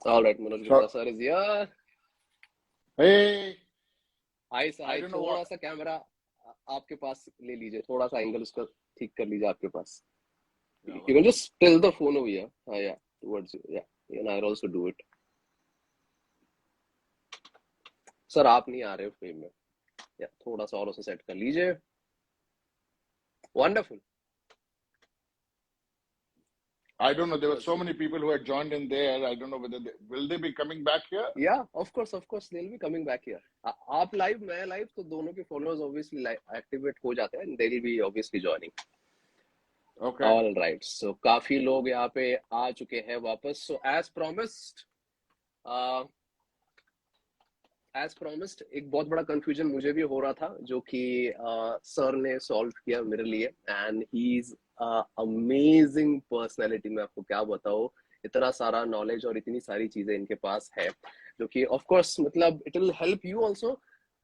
All right, Manoj Gupta So, sir is here. hey, hi sir, I hi. don't know what. थोड़ा सा camera आपके पास ले लीजिए, थोड़ा सा एंगल उसका ठीक कर लीजिए आपके पास। Yeah, You one can minute. just tilt the phone over here. Yeah, towards you. Yeah, and I'll also do it. Sir आप नहीं आ रहे हो फ्रेम में। या थोड़ा सा और उसे सेट कर लीजिए। Wonderful. I don't know. There were Let's so see. many people who had joined in there. I don't know whether will they be coming back here. Yeah, of course they'll be coming back here. आप live मैं live तो दोनों के followers obviously activate हो जाते हैं, they will be obviously joining. Okay. All right, so काफी लोग यहाँ पे आ चुके हैं वापस. So as promised, एक बहुत बड़ा कंफ्यूजन मुझे भी हो रहा था जो कि सर ने सॉल्व किया मेरे लिए. And he is amazing personality. मैं आपको क्या बताऊँ, इतना सारा नॉलेज और इतनी सारी चीजें इनके पास है जो कि ऑफ कोर्स मतलब it will help you also.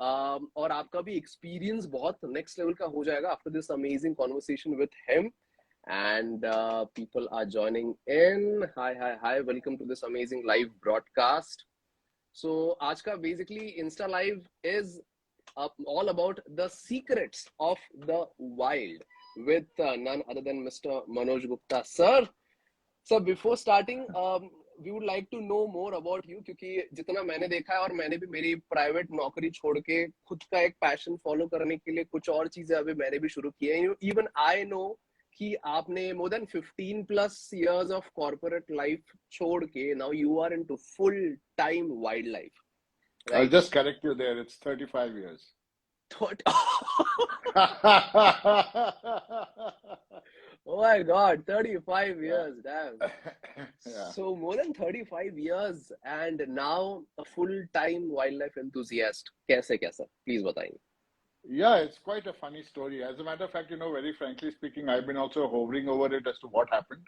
और आपका भी एक्सपीरियंस बहुत नेक्स्ट लेवल का हो जाएगा after this amazing conversation with him. And people are joining in. Hi, welcome to this amazing live broadcast. So आज का basically Insta Live is all about the secrets of the wild with none other than Mr. Manoj Gupta. Sir, before starting, we would like to know more about you क्योंकि जितना मैंने देखा है और मैंने भी मेरी प्राइवेट नौकरी छोड़ के खुद का एक पैशन फॉलो करने के लिए कुछ और चीजें अभी मैंने भी शुरू की है. इवन आई नो कि आपने more than 15 plus years of corporate life छोड़ के now you are into full time wildlife, I'll right? just correct you there. It's 35 years. Thought, oh my God, 35 Yeah. years, damn. Yeah. So more than 35 years and now a full-time wildlife enthusiast. कैसे कैसा? Please बताइए. Yeah, it's quite a funny story. As a matter of fact, very frankly speaking, I've been also hovering over it as to what happened.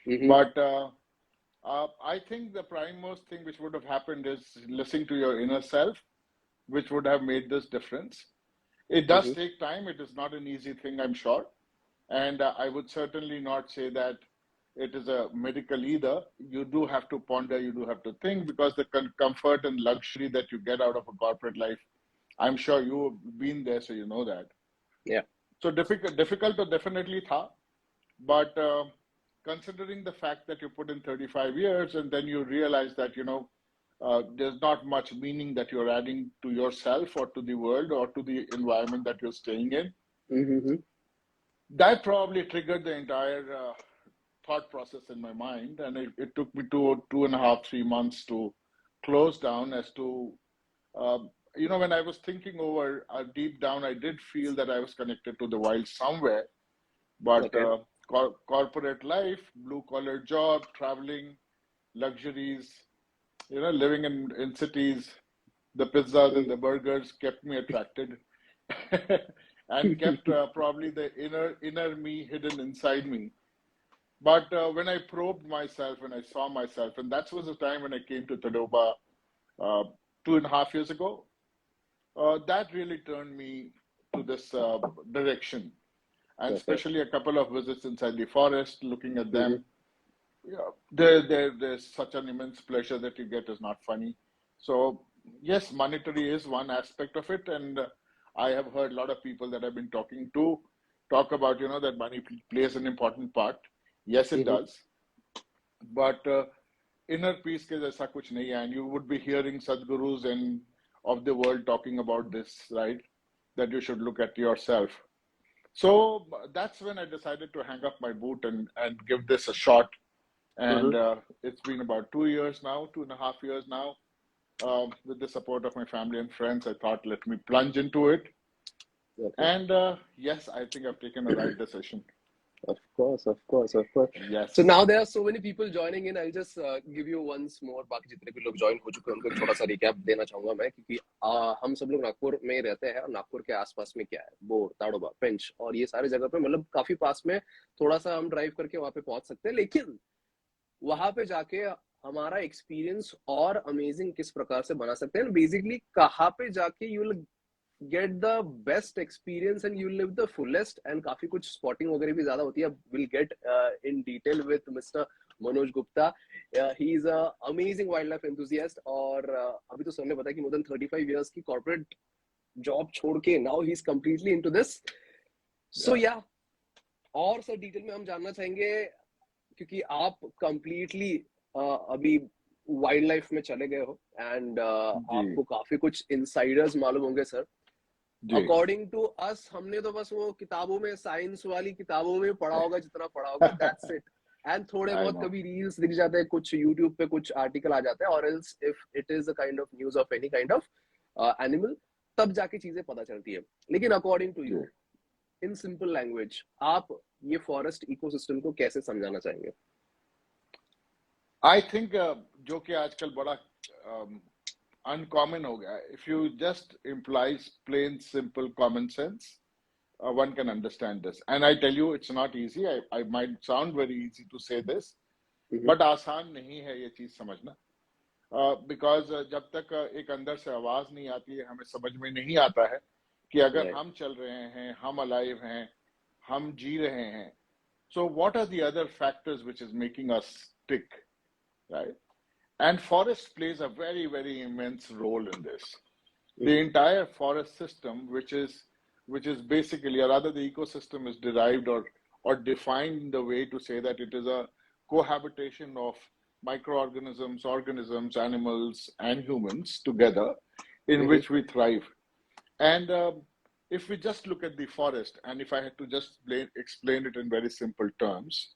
Mm-hmm. But I think the primemost thing which would have happened is listening to your inner self, which would have made this difference. It does Mm-hmm. take time. It is not an easy thing, I'm sure. And I would certainly not say that it is a medical either. You do have to ponder, you do have to think, because the comfort and luxury that you get out of a corporate life, I'm sure you've been there, so you know that. Yeah. So difficult to definitely tha, but considering the fact that you put in 35 years and then you realize that, there's not much meaning that you're adding to yourself or to the world or to the environment that you're staying in, Mm-hmm. that probably triggered the entire thought process in my mind. And it took me 2.5, 3 months to close down as to, when I was thinking over deep down, I did feel that I was connected to the wild somewhere. But Okay. corporate life, blue collar job, traveling, luxuries, living in cities, the pizzas and Mm. the burgers kept me attracted and kept probably the inner me hidden inside me. But when I probed myself, when I saw myself, and that was the time when I came to Tadoba 2.5 years ago, that really turned me to this direction. And Okay. especially a couple of visits inside the forest, looking at Mm-hmm. them, yeah, there's such an immense pleasure that you get is not funny. So yes, monetary is one aspect of it, and I have heard a lot of people that I've been talking to talk about, that money plays an important part. Yes, it Mm-hmm. does, but inner peace के जैसा कुछ नहीं है, and you would be hearing Sadgurus and of the world talking about this, right? That you should look at yourself. So that's when I decided to hang up my boot and give this a shot. And Mm-hmm. it's been about 2 years now, 2.5 years now. With the support of my family and friends, I thought, let me plunge into it. Okay. And yes, I think I've taken a right decision. Of course, of course, of course. So Yes. now there are so many people joining in. I'll just give you once more. बाकी जितने भी लोग join हो चुके हैं उनको एक छोटा सा रिकैप देना चाहूंगा मैं, क्योंकि हम सब लोग नागपुर में रहते हैं और नागपुर के आसपास में क्या है, बोर, ताड़ोबा, पेंच और ये सारे जगह पे मतलब काफी पास में. थोड़ा सा हम ड्राइव करके वहां पे पहुंच सकते हैं, लेकिन वहां पे जाके हमारा एक्सपीरियंस और अमेजिंग किस प्रकार से बना सकते हैं, बेसिकली कहाँ पे जाके you will get the best experience and you live the fullest. And काफी कुछ spotting वगैरह भी ज्यादा होती है. We'll get in detail with Mr. Manoj Gupta. He is a amazing wildlife enthusiast और अभी तो सर ने बताया कि more than 35 years की corporate job छोड़ के now he's completely into this. So yeah, और सर डिटेल में हम जानना चाहेंगे क्योंकि आप completely अभी वाइल्ड लाइफ में चले गए हो एंड आपको काफी कुछ इनसाइडर्स मालूम होंगे सर. अकॉर्डिंग टू अस हमने तो बस वो किताबों में साइंस वाली किताबों में पढ़ा होगा जितना पढ़ा होगा, दैट्स इट. एंड थोड़े बहुत कभी रील्स दिख जाते हैं, कुछ यूट्यूब पे कुछ आर्टिकल आ जाते हैं, और else if it is a kind of news of any kind of animal, तब जाके चीजें पता चलती है. लेकिन according to you, in simple language, आप ये फॉरेस्ट इकोसिस्टम को कैसे समझाना चाहेंगे? आई थिंक जो कि आजकल बड़ा अनकॉमन हो गया है. If you just implies plain simple common sense, one can understand this. And I tell you, it's not easy. I might sound very easy to say this, but आसान नहीं है ये चीज समझना. Because जब तक एक अंदर से आवाज नहीं आती है, हमें समझ में नहीं आता है कि अगर हम चल रहे हैं, हम alive हैं, हम जी रहे हैं. So what are the other factors which is making us tick, right? And forest plays a very, very immense role in this. The entire forest system, which is basically, or rather the ecosystem is derived or defined in the way to say that it is a cohabitation of microorganisms, organisms, animals, and humans together in which we thrive. And if we just look at the forest, and if I had to just explain it in very simple terms,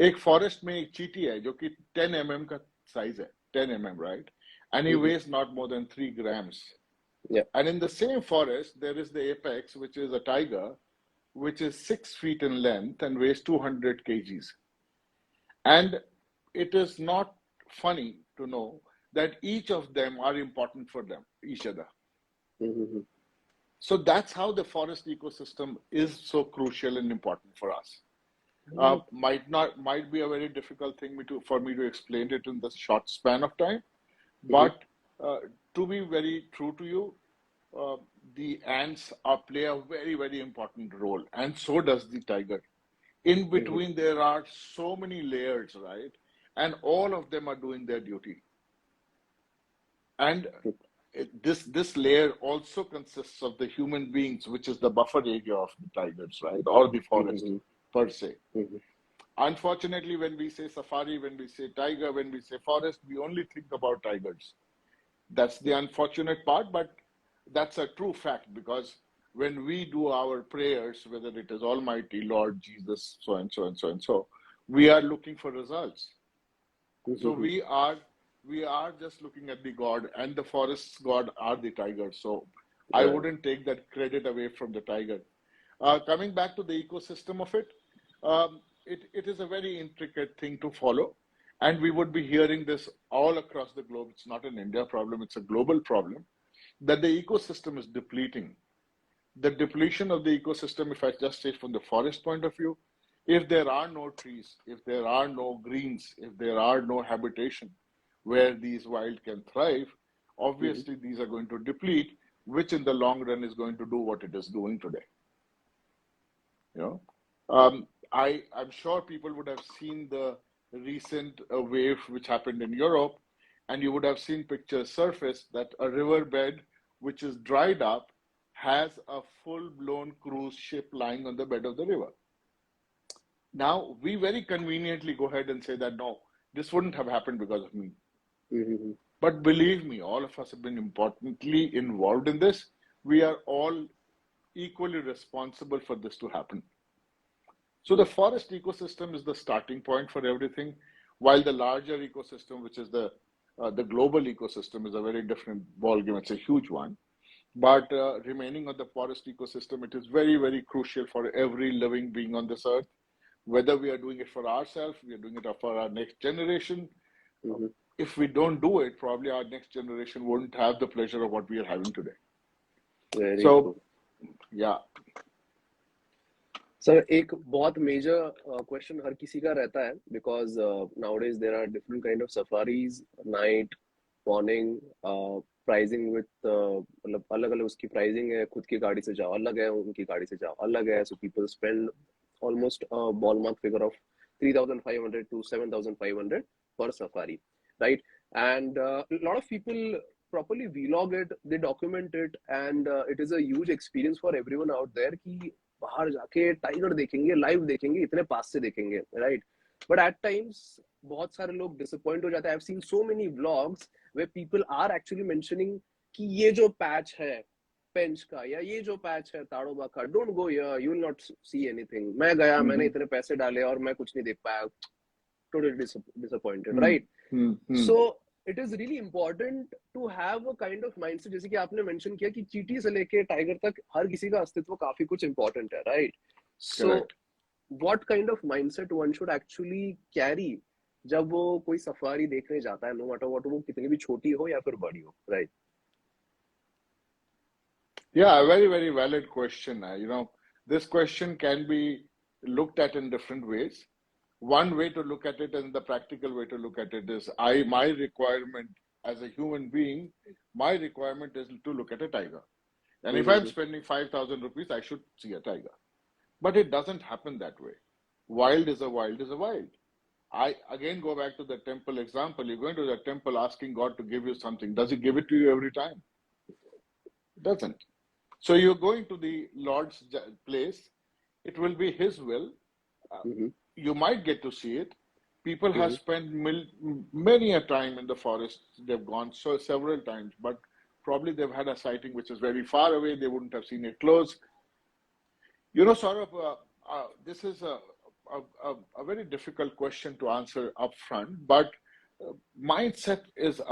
एक forest में एक चींटी है जो कि 10 mm का size है, 10 mm, right? And he weighs not more than 3 grams. Yeah. And in the same forest, there is the apex, which is a tiger, which is 6 feet in length and weighs 200 kgs. And it is not funny to know that each of them are important for them, each other. So that's how the forest ecosystem is so crucial and important for us. Might be a very difficult thing for me to explain it in the short span of time, but to be very true to you, the ants play a very, very important role, and so does the tiger. In between, there are so many layers, right? And all of them are doing their duty. And this layer also consists of the human beings, which is the buffer area of the tigers, right? Or the forest per se. Unfortunately, when we say safari, when we say tiger, when we say forest, we only think about tigers. That's the unfortunate part, but that's a true fact, because when we do our prayers, whether it is Almighty, Lord, Jesus, so and so and so and so, we are looking for results. So we are just looking at the God, and the forest's God are the tigers. So I wouldn't take that credit away from the tiger. Coming back to the ecosystem of it, it is a very intricate thing to follow. And we would be hearing this all across the globe. It's not an India problem, it's a global problem, that the ecosystem is depleting. The depletion of the ecosystem, if I just say from the forest point of view, if there are no trees, if there are no greens, if there are no habitation where these wild can thrive, obviously these are going to deplete, which in the long run is going to do what it is doing today. You know, I'm sure people would have seen the recent wave which happened in Europe, and you would have seen pictures surface that a riverbed which is dried up has a full-blown cruise ship lying on the bed of the river. Now, we very conveniently go ahead and say that, no, this wouldn't have happened because of me. But believe me, all of us have been importantly involved in this. We are all equally responsible for this to happen. So the forest ecosystem is the starting point for everything, while the larger ecosystem, which is the global ecosystem, is a very different ballgame. It's a huge one. But remaining on the forest ecosystem, it is very, very crucial for every living being on this earth. Whether we are doing it for ourselves, we are doing it for our next generation. If we don't do it, probably our next generation won't have the pleasure of what we are having today. Very cool. Yeah. Sir एक बहुत major question हर किसी का रहता है, because nowadays there are different kind of safaris, night, morning, pricing with मतलब अलग अलग उसकी प्राइसिंग है, खुद की गाड़ी से जाओ अलग है, उनकी गाड़ी से जाओ अलग है, so people spend almost a ballpark figure of 3,500 to 7,500 per safari, right? And a lot of people properly vlog it, they document it, and it is a huge experience for everyone out there कि बाहर जाके tiger देखेंगे, live देखेंगे, इतने पास से देखेंगे, right? But at times बहुत सारे लोग डिसअपॉइंट हो जाते हैं. I've seen so many vlogs where people are actually mentioning कि ये जो पैच है पेंच का या ये जो पैच है ताड़ोबा का, don't go here, you will not see anything. मैं गया, मैंने Hmm. इतने पैसे डाले और मैं कुछ नहीं देख पाया. Totally disappointed, Hmm. Right? Hmm. Hmm. So it is really important to have a kind of mindset, जैसे कि आपने मेंशन किया कि चींटी से लेके टाइगर तक हर किसी का अस्तित्व काफी कुछ इंपॉर्टेंट है, right? So Correct. What kind of mindset one should actually carry जब वो कोई सफारी देखने जाता है, नो मैटर व्हाट, वो कितनी भी छोटी हो या फिर बड़ी हो, right? Yeah, a very, very valid question. This question can be looked at in different ways. One way to look at it, and the practical way to look at it, is my requirement as a human being, my requirement is to look at a tiger. And if I'm spending 5,000 rupees, I should see a tiger. But it doesn't happen that way. Wild is a wild is a wild. I again go back to the temple example. You're going to the temple asking God to give you something. Does He give it to you every time? It doesn't. So you're going to the Lord's place. It will be His will. Uh, you might get to see it. People have spent many a time in the forest. They've gone several times, but probably they've had a sighting which is very far away. They wouldn't have seen it close. Saurabh, this is a very difficult question to answer upfront, but mindset is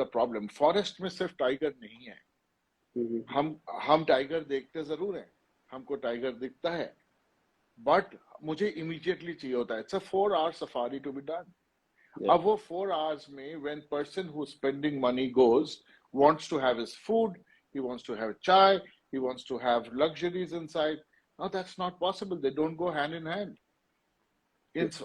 a problem. Forest में सिर्फ tiger नहीं है. हम tiger देखते जरूर हैं, हमको tiger दिखता है, बट मुझे इमीडिएटली चाहिए होता है. It's a 4 hour safari to be done. अब वो 4 hours में when person who's spending money goes, wants to have his food, he wants to have chai, he wants to have luxuries inside. Now that's not possible. They don't go hand in hand.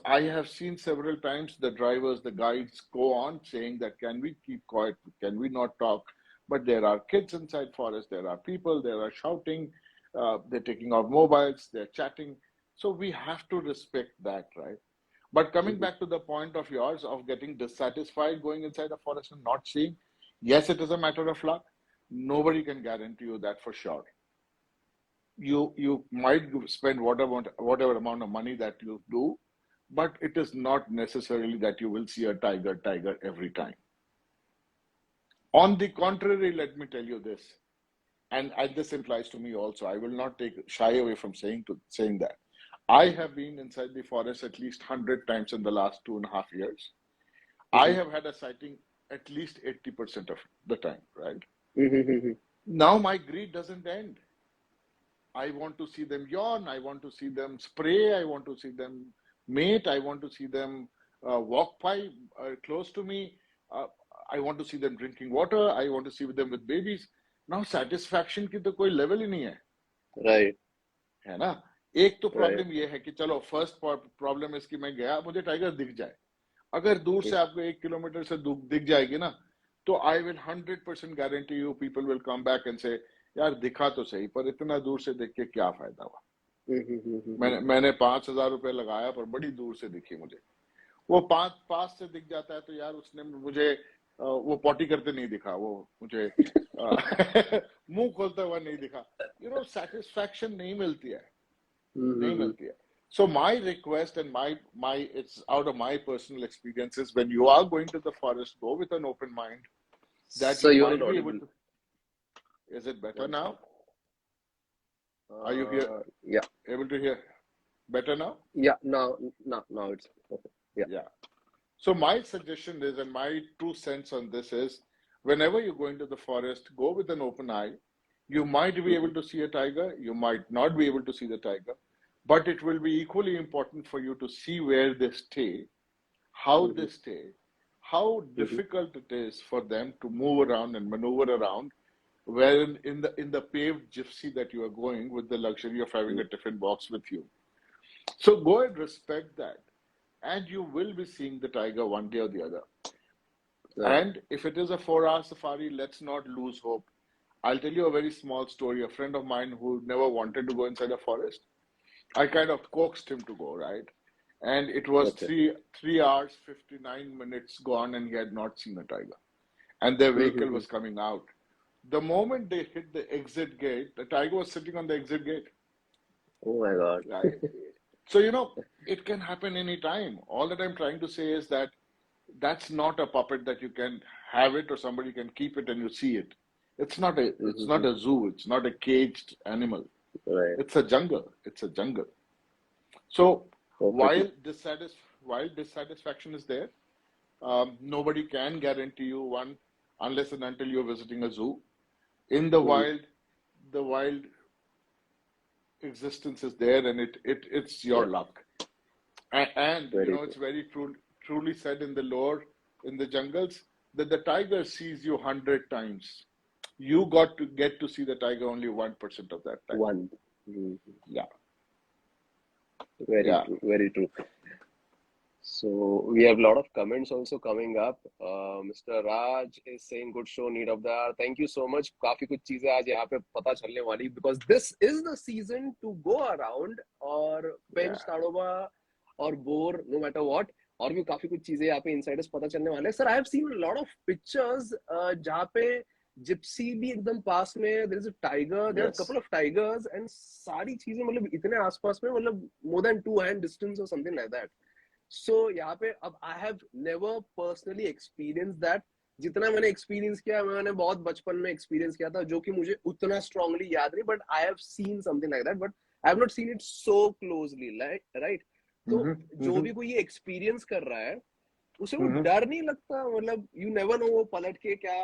I have seen several times the drivers, the guides go on saying that can we keep quiet, can we not talk? But there are kids inside forest, there are people, there are shouting, they're taking out mobiles, they're chatting. So we have to respect that, right? But coming back to the point of yours of getting dissatisfied going inside the forest and not seeing, yes, it is a matter of luck. Nobody can guarantee you that for sure. You might spend whatever amount of money that you do, but it is not necessarily that you will see a tiger every time. On the contrary, let me tell you this, and this implies to me also. I will not shy away from saying that. I have been inside the forest at least 100 times in the last 2.5 years. I have had a sighting at least 80% of the time, right? Now my greed doesn't end. I want to see them yawn. I want to see them spray. I want to see them mate. I want to see them walk by close to me. I want to see them drinking water. I want to see them with babies. Now satisfaction की तो कोई level ही नहीं है. Right. है ना? एक तो problem ये है कि चलो फर्स्ट प्रॉब्लम इसकी मैं गया, मुझे टाइगर दिख जाए. अगर दूर से आपको 1 किलोमीटर से दिख जाएगी ना, तो I will 100% guarantee you people will come back and से यार दिखा तो सही, पर इतना दूर से देख के क्या फायदा हुआ. मैंने 5,000 रुपए लगाया पर बड़ी दूर से दिखी मुझे. वो पास से दिख जाता है तो यार उसने मुझे वो पॉटी करते नहीं दिखा, वो मुझे मुंह खोलते हुआ नहीं दिखा. सेटिस्फैक्शन नहीं मिलती है. So my request and it's out of my personal experiences, when you are going to the forest, go with an open mind that so you you're might not be able able to. Is it better now? Are you here? Yeah. Able to hear better now? Yeah, now it's okay. Yeah. So my suggestion is, and my 2 cents on this is, whenever you go into the forest, go with an open eye. You might be able to see a tiger, you might not be able to see the tiger, but it will be equally important for you to see where they stay, how they stay, how difficult it is for them to move around and maneuver around, where in the paved gypsy that you are going with the luxury of having a tiffin box with you. So go and respect that, and you will be seeing the tiger one day or the other. Right. And if it is a 4 hour safari, let's not lose hope. I'll tell you a very small story. A friend of mine who never wanted to go inside a forest, I kind of coaxed him to go, right? And it was Okay. 3 hours, 59 minutes gone, and he had not seen a tiger. And their vehicle Mm-hmm. was coming out. The moment they hit the exit gate, the tiger was sitting on the exit gate, Oh my God. right? So, it can happen anytime. All that I'm trying to say is that that's not a puppet that you can have it or somebody can keep it and you see it. It's not Mm-hmm. a zoo, it's not a caged animal. Right. It's a jungle. It's a jungle. So Perfectly. while dissatisfaction is there, nobody can guarantee you one unless and until you're visiting a zoo. In Mm-hmm. the wild existence is there, and it's your Yeah. luck. And Very it's true. very truly said in the lore in the jungles that the tiger sees you 100 times. You got to get to see the tiger only 1% of that time. One. Mhm. Yeah, Very yeah, true. Very true. So we have a lot of comments also coming up. Mr. Raj is saying good show, need of the hour. Thank you so much. काफी कुछ चीजें आज यहाँ पे पता चलने वाली because this is the season to go around और yeah. पेंच ताड़ोबा और बोर no matter what और भी काफी कुछ चीजें यहाँ पे इनसाइडर्स पता चलने वाले हैं. Sir, I have seen a lot of pictures जहाँ पे जिप्सी भी एकदम पास में there is a tiger, there are a Yes. couple of tigers and सारी चीजें मतलब इतने आसपास में मतलब more than 2 hand distance or something like that. सो यहाँ पे अब I have never personally experience that. जितना मैंने एक्सपीरियंस किया मैंने बहुत बचपन में एक्सपीरियंस किया था जो कि मुझे उतना स्ट्रांगली याद नहीं but I have seen something like that but I have not seen it so closely right. तो Mm-hmm, जो mm-hmm, भी कोई ये एक्सपीरियंस कर रहा है उसे वो mm-hmm. डर नहीं लगता मतलब यू नेवर नो वो पलट के क्या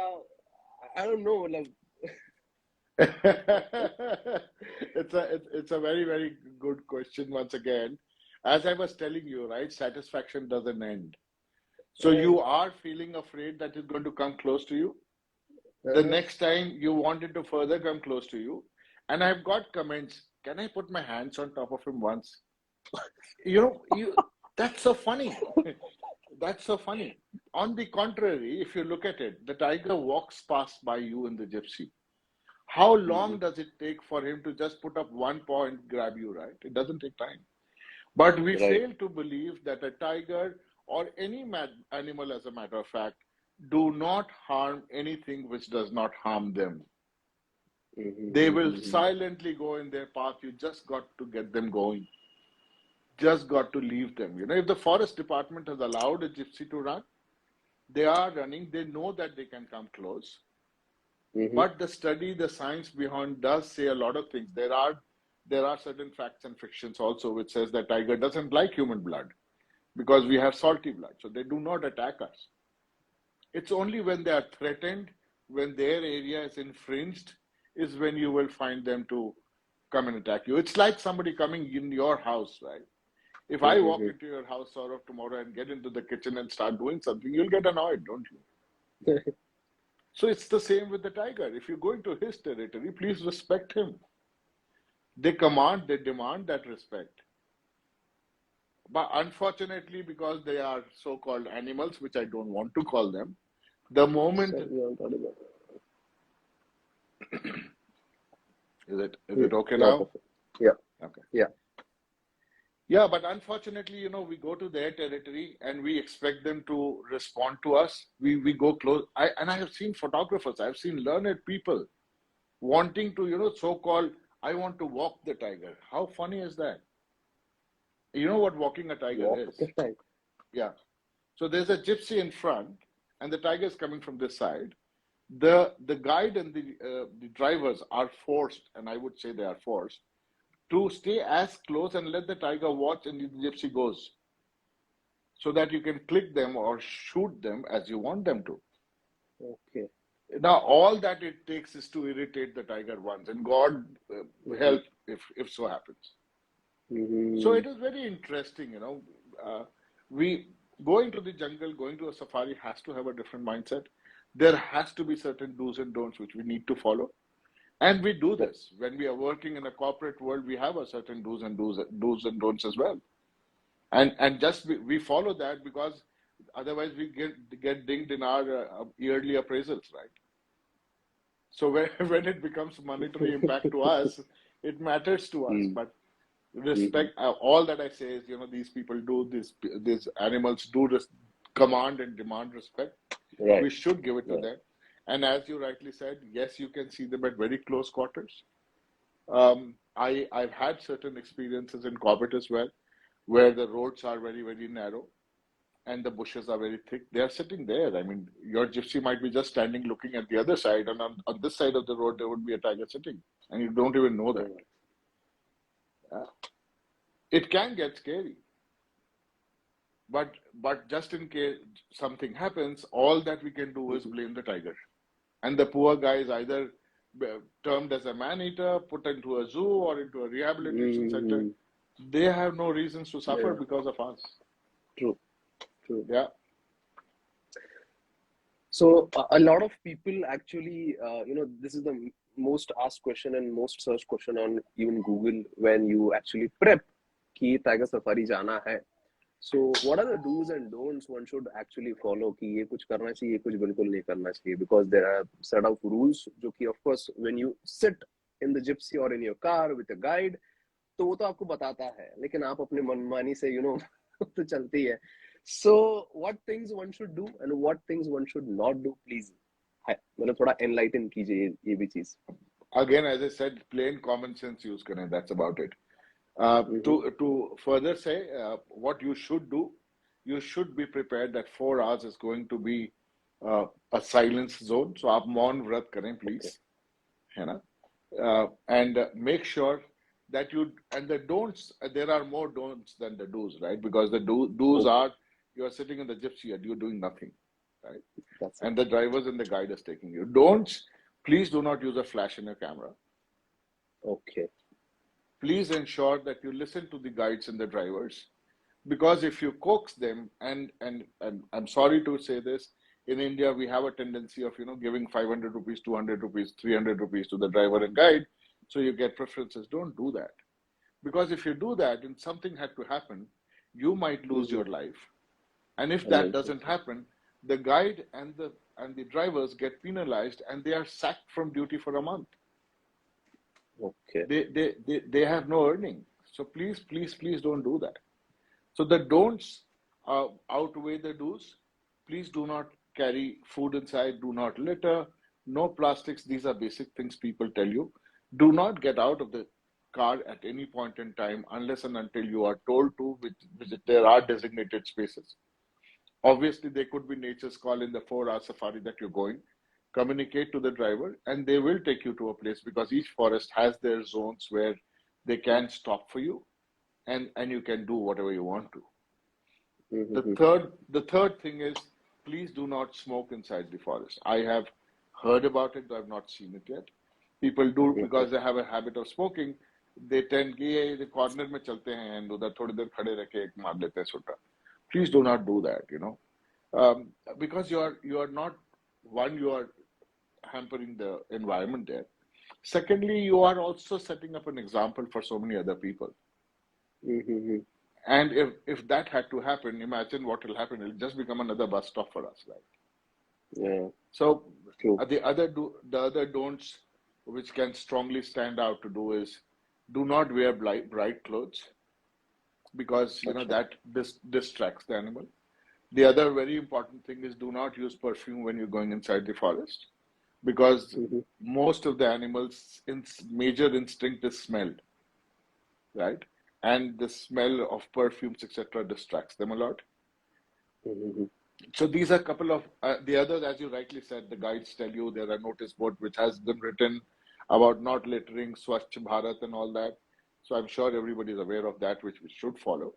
आई डोंट नो मतलब. It's a very, very good question once again. As I was telling you, right, satisfaction doesn't end. So you are feeling afraid that it's going to come close to you. The next time you want it to further come close to you, and I've got comments. Can I put my hands on top of him once? You that's so funny. That's so funny. On the contrary, if you look at it, the tiger walks past by you in the gypsy. How long does it take for him to just put up one paw and grab you, right? It doesn't take time. But we right. fail to believe that a tiger or any animal, as a matter of fact, do not harm anything which does not harm them. They will silently go in their path. You just got to get them going. Just got to leave them. If the forest department has allowed a gypsy to run, they are running. They know that they can come close. But the science behind does say a lot of things. There are certain facts and fictions also which says that tiger doesn't like human blood because we have salty blood, so they do not attack us. It's only when they are threatened, when their area is infringed, is when you will find them to come and attack you. It's like somebody coming in your house, right? If I walk into your house, Saurabh, tomorrow and get into the kitchen and start doing something, you'll get annoyed, don't you? So it's the same with the tiger. If you go into his territory, please respect him. They demand that respect. But unfortunately, because they are so-called animals, which I don't want to call them, the moment is it okay Now now? perfect. Yeah. Okay. Yeah. Yeah, but unfortunately, we go to their territory and we expect them to respond to us. We go close. I have seen photographers, I've seen learned people wanting to, so-called, I want to walk the tiger. How funny is that? You know what walking a tiger Walk is? the time. Yeah. So there's a gypsy in front, and the tiger is coming from this side. The guide and the drivers are forced, and I would say they are forced, to stay as close and let the tiger watch and the gypsy goes, so that you can click them or shoot them as you want them to. Okay. Now, all that it takes is to irritate the tiger once, and God help if so happens. So it is very interesting, we going to the jungle, going to a safari has to have a different mindset. There has to be certain do's and don'ts which we need to follow. And we do this. When we are working in a corporate world, we have a certain do's and don'ts as well. And just we follow that because Otherwise, we get dinged in our yearly appraisals, right? So when when it becomes monetary impact to us, it matters to us. Mm, But mhm. respect, all that I say is, these people do this, these animals do this, command and demand respect. We Right, should give it to right. them. And as you rightly said, yes, you can see them at very close quarters. I've had certain experiences in Corbett as well, where the roads are very, very narrow and the bushes are very thick. They are sitting there. I mean, your gypsy might be just standing looking at the other side, and on this side of the road, there would be a tiger sitting, and you don't even know that. Mm, Uh, It can get scary, but just in case something happens, all that we can do is mhm. blame the tiger. And the poor guy is either termed as a man-eater, put into a zoo or into a rehabilitation center. Mm, They have no reasons to suffer yeah, because of us. true, true. Yeah. So a lot of people actually, this is the most asked question and most searched question on even Google when you actually prep कि tiger safari जाना है. So what are the do's and don'ts one should actually follow कि ये कुछ करना चाहिए, ये कुछ बिल्कुल नहीं करना चाहिए, because there are set of rules जो कि of course when you sit in the gypsy or in your car with a guide तो वो तो आपको बताता है, लेकिन आप अपने मनमानी से तो चलती है. So what things one should do and what things one should not do, please है मतलब थोड़ा enlighten कीजिए ये भी चीज. Again, as I said, plain common sense use करें. That's about it. Mhm. To further say, what you should do, you should be prepared that 4 hours is going to be a silence zone. So आप मौन व्रत करें, Okay. please, है ना? And make sure that you, and the don'ts, there are more don'ts than the do's, right? Because the do's Okay, are, you are sitting in the gypsy and you're doing nothing, right? that's it. And the drivers and the guide is taking you. Don'ts, please do not use a flash in your camera. Okay. Please ensure that you listen to the guides and the drivers, because if you coax them, and I'm sorry to say this, in India we have a tendency of giving 500 rupees, 200 rupees, 300 rupees to the driver and guide, so you get preferences. Don't do that, because if you do that and something had to happen, you might lose Mhm. your life. And if that doesn't Emergency. happen, the guide and the drivers get penalized and they are sacked from duty for a month. Okay. They have no earning. So please, please, please don't do that. So the don'ts outweigh the do's. Please do not carry food inside. Do not litter. No plastics. These are basic things people tell you. Do not get out of the car at any point in time unless and until you are told to, which there are designated spaces. Obviously, there could be nature's call in the 4 hour safari that you're going. Communicate to the driver, and they will take you to a place, because each forest has their zones where they can stop for you, and you can do whatever you want to. Mhm. The third thing is, please do not smoke inside the forest. I have heard about it, but I've not seen it yet. People do, Okay. because they have a habit of smoking. They tend कि ये the corner में चलते हैं and उधर थोड़ी देर खड़े रह के एक मार लेते हैं सुट्टा. Please do not do that. Because you are not, one, you are hampering the environment there. Secondly, you are also setting up an example for so many other people. Mhm. And if that had to happen, imagine what will happen. It'll just become another bus stop for us, right? Yeah. So True. the other don'ts which can strongly stand out to do is, do not wear bright clothes, because अच्छा. that distracts the animal. The other very important thing is, do not use perfume when you're going inside the forest, because Mhm. most of the animals' major instinct is smell, right? And the smell of perfumes, etc., distracts them a lot. Mhm. So these are a couple of the others, as you rightly said, the guides tell you there are notice board which has been written about not littering, Swachh Bharat, and all that. So I'm sure everybody is aware of that, which we should follow.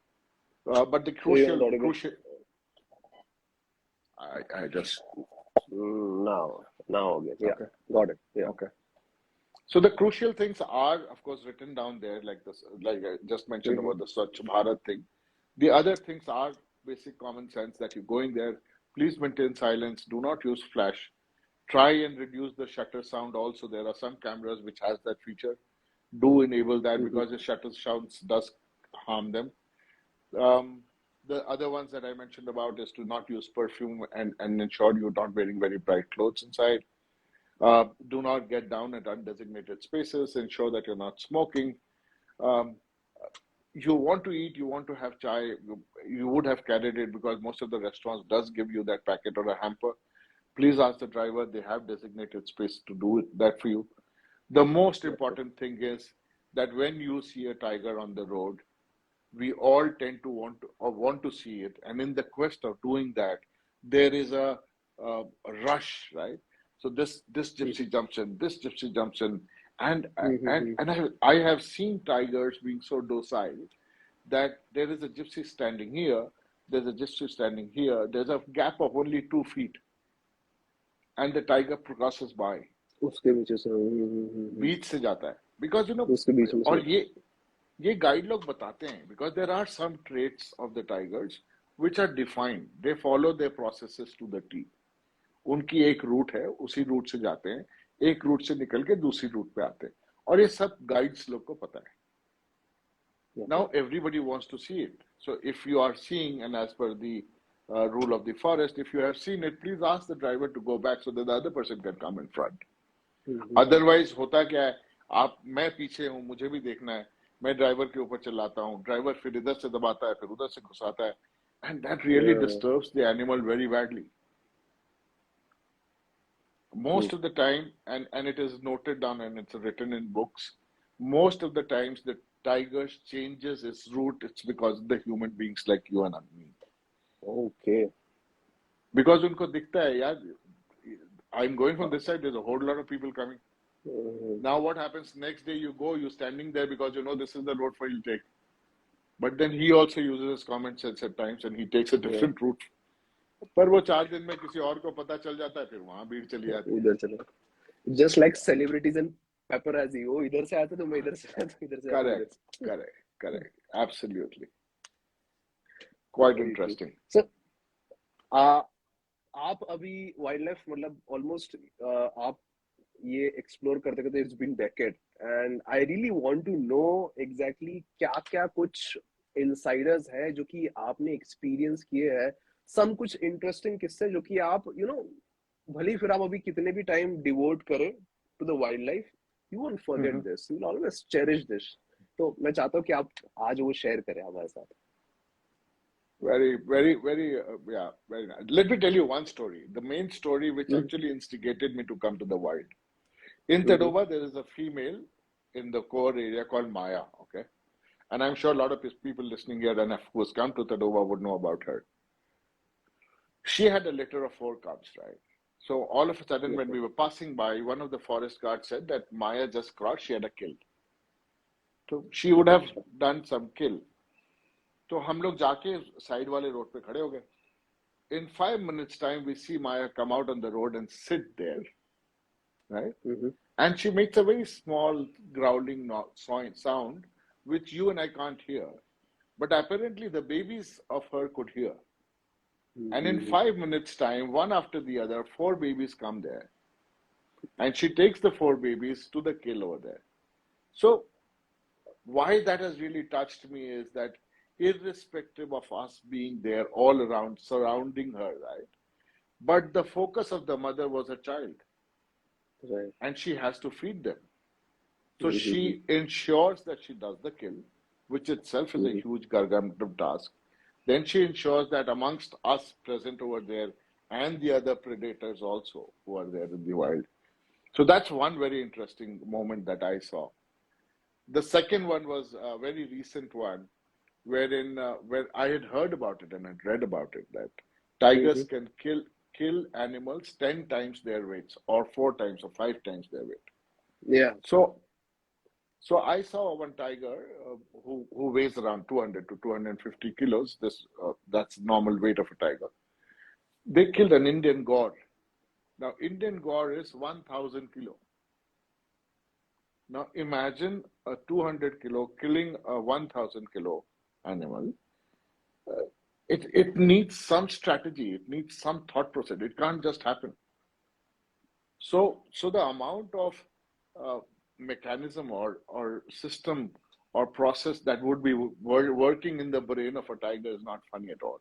But the So you're not audible. crucial, I just Now again. Yeah. okay, Got it. Yeah. okay. So the crucial things are, of course, written down there, like this, like I just mentioned Mhm. about the Swachh Bharat thing. The other things are basic common sense, that you're going there. Please maintain silence. Do not use flash. Try and reduce the shutter sound. Also, there are some cameras which has that feature. Do enable that, Mhm. because the shutter sounds does harm them. Um, The other ones that I mentioned about is to not use perfume and ensure you're not wearing very bright clothes inside. Do not get down at undesignated spaces. Ensure that you're not smoking. Um, you want to eat, you want to have chai, you would have carried it because most of the restaurants does give you that packet or a hamper. Please ask the driver, they have designated space to do that for you. The most important thing is that when you see a tiger on the road, we all tend to want to see it, and in the quest of doing that, there is a rush, right? So this gypsy jumps in, this gypsy jumps in, and I have seen tigers being so docile that there is a gypsy standing here, there's a gypsy standing here, there's a gap of only 2 feet, and the tiger crosses by, उसके बीच से बीच से जाता है, because उसके बीच में से और ये गाइड लोग बताते हैं, because there are some traits of the tigers which are defined, they follow their processes to the T. उनकी एक रूट है, उसी रूट से जाते हैं, एक रूट से निकल के दूसरी रूट पे आते हैं, और ये सब गाइड्स लोग को पता है. Now everybody wants to see it. So if you are seeing, and as per the rule of the forest, if you have seen it, please ask the driver to go back so that the other person can come in front. Otherwise होता क्या है, मैं पीछे हूँ, मुझे भी देखना है, मैं ड्राइवर के ऊपर चलाता हूँ, ड्राइवर फिर इधर से दबाता है, फिर उधर से घुसाता है, and that really disturbs the animal very badly. Most of the time, and it is noted down and it's written in books, most of the times the tiger changes its route, it's because the human beings like you and me. Okay. Because उनको दिखता है यार, I'm going from this side, there's a whole lot of people coming. Now what happens, next day you go, you're standing there because you know this is the road for you to take. But then he also uses his common sense at times and he takes a different route. पर वो 4 दिन में किसी और को पता चल जाता है, फिर वहां भीड़ चली जाती है. उधर चला. Just like celebrities and paparazzi, वो इधर से आता तो मैं इधर से आता, इधर से आता. Correct. Absolutely. Quite interesting. So, आप अभी वाइल्ड लाइफ मतलब ऑलमोस्ट आप ये एक्सप्लोर करते करते it's been decade, and I really want to know exactly क्या क्या कुछ इनसाइडर्स है जो कि आपने एक्सपीरियंस किए हैं, सम कुछ इंटरेस्टिंग किस्से जो कि आप भले फिर आप अभी कितने भी टाइम डिवोट करें to the wildlife, you won't forget this, you will always cherish this. तो मैं चाहता हूँ कि आप आज वो शेयर करें हमारे साथ. Very nice. Let me tell you one story. The main story which actually instigated me to come to the wild. In Tadoba, there is a female in the core area called Maya, okay? And I'm sure a lot of people listening here and who has come to Tadoba would know about her. She had a litter of 4 cubs, right? So all of a sudden, when we were passing by, one of the forest guards said that Maya just crossed, she had a kill. So she would have done some kill. तो हम लोग जाके side वाले road पे खड़े हो गए. In 5 minutes time, we see Maya come out on the road and sit there, right? And she makes a very small growling sound, which you and I can't hear. But apparently the babies of her could hear. And in 5 minutes time, one after the other, 4 babies come there. And she takes the 4 babies to the kill over there. So why that has really touched me is that irrespective of us being there all around, surrounding her, right? But the focus of the mother was a child. Right. And she has to feed them. So she ensures that she does the kill, which itself is a huge gargantuan task. Then she ensures that amongst us present over there and the other predators also who are there in the wild. So that's one very interesting moment that I saw. The second one was a very recent one, wherein where I had heard about it and had read about it, that tigers can kill animals 10 times their weights, or 4 times or 5 times their weight. Yeah. So I saw one tiger who weighs around 200 to 250 kilos. That's normal weight of a tiger. They killed an Indian gaur. Now Indian gaur is 1,000 kilo. Now imagine a 200 kilo killing a 1,000 kilo animal. It needs some strategy, it needs some thought process, it can't just happen. So the amount of mechanism or system or process that would be working in the brain of a tiger is not funny at all.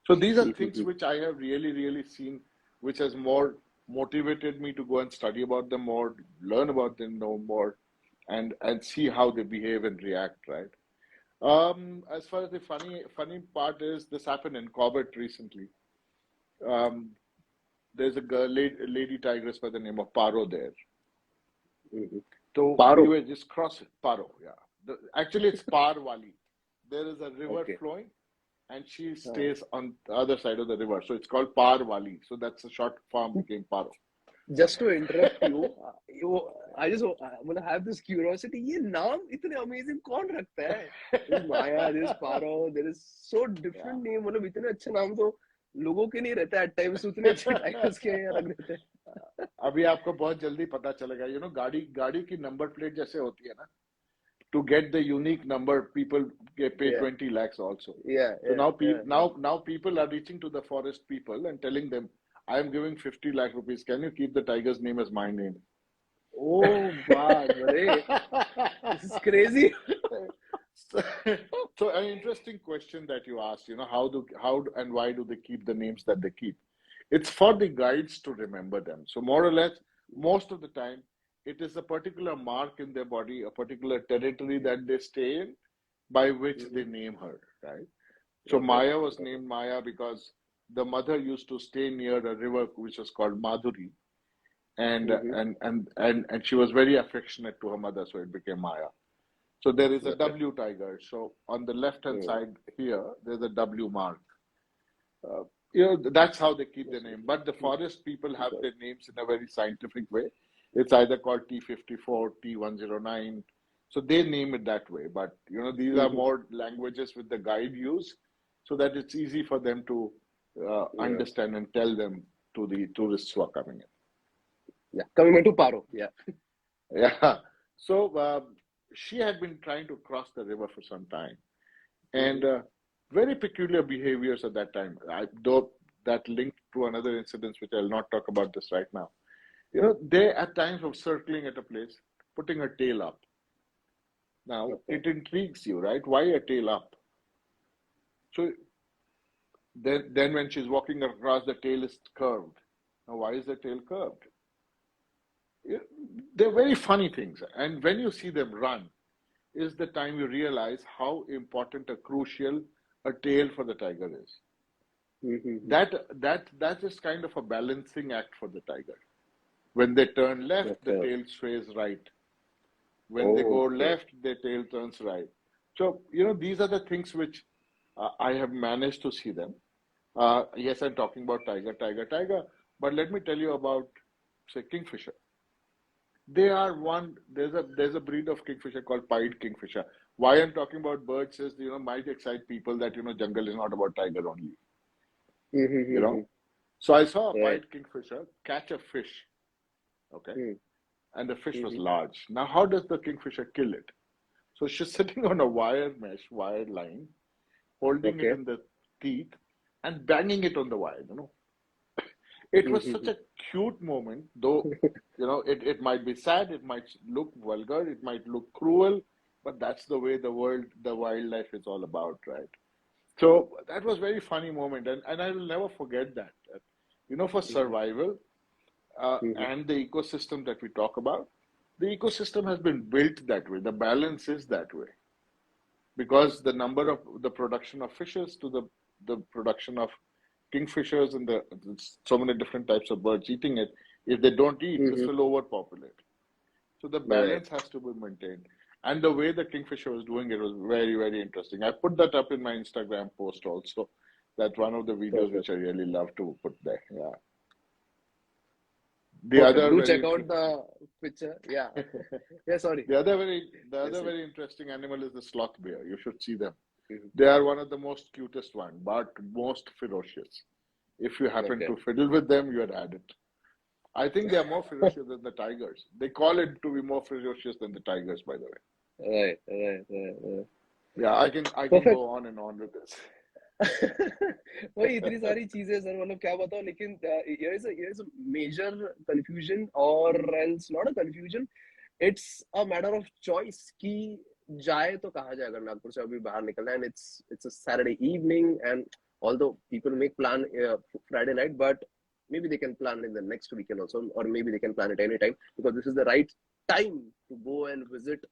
So these are things which I have really, really seen, which has more motivated me to go and study about them more, learn about them, know more, and see how they behave and react, right? As far as the funny part is, this happened in Corbett recently. Um, there's a lady tigress by the name of Paro there. So we Paro. were just crossing Paro, yeah. Actually, it's Parwali. There is a river Okay. flowing, and she stays on the other side of the river. So it's called Parwali. So that's a short form became Paro. Just to interrupt you, I just want to have this curiosity. ये नाम इतने amazing कौन रखता है? There's Maya, there's Paro, there is so different name. मतलब इतने अच्छे नाम तो लोगों के नहीं रहते at times, उतने अच्छे टाइगर्स के रख देते हैं. अभी आपको बहुत जल्दी पता चलेगा. गाड़ी की नंबर प्लेट जैसे होती है ना. To get the unique number, people pay 20 lakhs also. So now people are reaching to the forest people and telling them, I am giving 50 lakh rupees. Can you keep the tiger's name as my name? Oh, बात बड़े. This is crazy. So an interesting question that you asked, how and why do they keep the names that they keep? It's for the guides to remember them. So more or less, most of the time, it is a particular mark in their body, a particular territory that they stay in, by which they name her, right? So Maya was named Maya because the mother used to stay near a river which was called Madhuri, and she was very affectionate to her mother, so it became Maya. So there is a W tiger. So on the left hand side here, there's a W mark. That's how they keep their name. But the forest people have their names in a very scientific way. It's either called T54, T109. So they name it that way. But, these are more languages with the guide use so that it's easy for them to understand and tell them to the tourists who are coming in. Yeah, coming into Paro. Yeah. Yeah. So she had been trying to cross the river for some time. And very peculiar behaviors at that time. Though that linked to another incident, which I'll not talk about this right now. They at times were circling at a place, putting her tail up. Now, it intrigues you, right? Why a tail up? So then when she's walking across, the tail is curved. Now, why is the tail curved? They're very funny things. And when you see them run, is the time you realize how important, crucial a tail for the tiger is. That is kind of a balancing act for the tiger. When they turn left, the tail sways right. When they go left, the tail turns right. So, these are the things which I have managed to see them. Yes, I'm talking about tiger. But let me tell you about, say, kingfisher. There's a breed of kingfisher called pied kingfisher. Why I'm talking about birds is, might excite people that, jungle is not about tiger only. So I saw a pied kingfisher catch a fish. Okay. And the fish was large. Now, how does the kingfisher kill it? So she's sitting on a wire line, holding it in the teeth and banging it on the wire, It was such a cute moment, though, it might be sad, it might look vulgar, it might look cruel, but that's the way the wildlife is all about, right? So that was a very funny moment, and I will never forget that. For survival and the ecosystem that we talk about, the ecosystem has been built that way. The balance is that way. Because the number of the production of fishes to the production of kingfishers and so many different types of birds eating it, if they don't eat, this will overpopulate. So the balance has to be maintained. And the way the kingfisher was doing it was very, very interesting. I put that up in my Instagram post also. That's one of the videos which I really love to put there. Yeah. Do check out the picture. Yeah. Sorry. The other very interesting animal is the sloth bear. You should see them. They are one of the most cutest one, but most ferocious. If you happen to fiddle with them, you are at it. I think they are more ferocious than the tigers. They call it to be more ferocious than the tigers, by the way. Right. Yeah, I can go on and on with this. वही इतनी सारी चीजें sir, मतलब क्या बताओ, लेकिन here is a major confusion, or else not a confusion, it's a matter of choice कि जाए तो कहाँ जाए अगर नागपुर से अभी बाहर निकलना है, and it's a Saturday evening, and although people make plan Friday night, but maybe they can plan in the next weekend also, or maybe they can plan it anytime, because this is the right time to go and visit